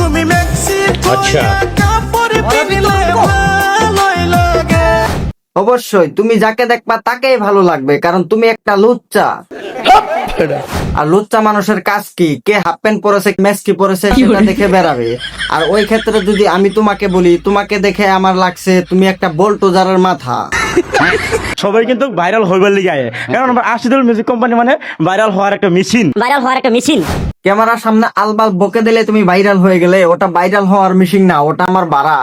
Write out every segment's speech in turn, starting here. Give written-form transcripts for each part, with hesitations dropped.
তুমি মেক্সি আচ্ছা। কাপড় পিনলে ভালোই লাগে। অবশ্যই তুমি যাকে দেখবা তাকেই ভালো লাগবে, কারণ তুমি একটা লুচ্চা। আর লুচ্চা মানুষের কাজ কি, কে হাফ প্যান্ট পরেছে মেসকি পরেছে সেটা দেখে বেড়াবে। আর ওই ক্ষেত্রে যদি আমি তোমাকে বলি, তোমাকে দেখে আমার লাগছে তুমি একটা বোল্টোজারের মাথা। সবাই কিন্তু ভাইরাল হইবার লিগে আয়, কারণ আমার আশিদুল মিউজিক কোম্পানি মানে ভাইরাল হওয়ার একটা মেশিন। ক্যামেরার সামনে আলবাল বকে দিলে তুমি ভাইরাল হয়ে গেলে, ওটা ভাইরাল হওয়ার মেশিন না, ওটা আমার বাড়া।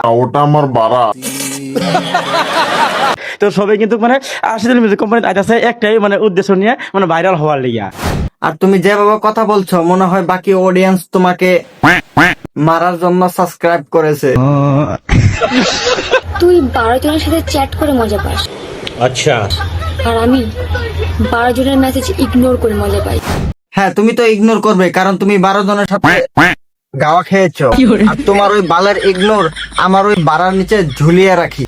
তো সবাই কিন্তু মানে আশিদুল মিউজিক কোম্পানি আইতাছে একটাই মানে উদ্দেশ্য নিয়ে, মানে ভাইরাল হওয়ার লিগে। আর তুমি যেভাবে কথা বলছো মনে হয় বাকি অডিয়েন্স তোমাকে মারার জন্য সাবস্ক্রাইব করেছে। তুই 12 জনের সাথে চ্যাট করে মজা পাস, अच्छा আর আমি 12 জনের মেসেজ ইগনোর করে মজা পাই। হ্যাঁ, তুমি তো ইগনোর করবে, কারণ তুমি 12 জনের সাথে গাওয়া খেয়েছো। আর তোমার ওই বালের ইগনোর আমার ওই বাড়ার নিচে ঝুলিয়ে রাখি।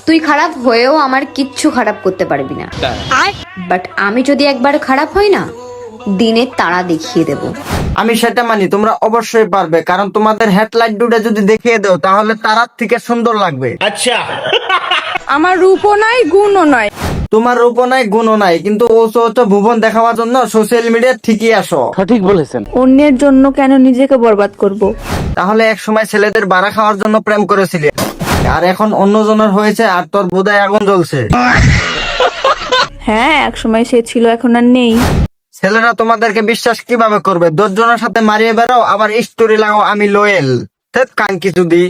তুই খারাপ হয়েও আমার কিচ্ছু খারাপ করতে পারবি না, বাট আমি যদি একবার খারাপ হই না, দিনের তারা দেখিয়ে দেব। আমি সেটা মানি, তোমরা অবশ্যই পারবে, কারণ তোমাদের হেডলাইট দুটো যদি দেখিয়ে দাও তাহলে তারার থেকে সুন্দর লাগবে। अच्छा আমার রূপও নাই গুণও নাই। তোমার রূপও নাই গুণও নাই, কিন্তু ও ভুবন দেখাবার জন্য সোশ্যাল মিডিয়া ঠিকই আসো। অন্যের জন্য কেন নিজেকে বরবাদ করব? তাহলে এক সময় ছেলেদের বাড়া খাওয়ার জন্য প্রেম করেছিলি, আর এখন অন্য জনের হয়েছে আর তোর বোধহয় আগুন জ্বলছে। হ্যাঁ, এক সময় সে ছিল, এখন আর নেই। ছেলেরা তোমাদেরকে বিশ্বাস কিভাবে করবে? 10 জনের সাথে মারিয়ে বেড়াও, আবার স্টোরি লাগাও আমি লয়েল। কানকি যদি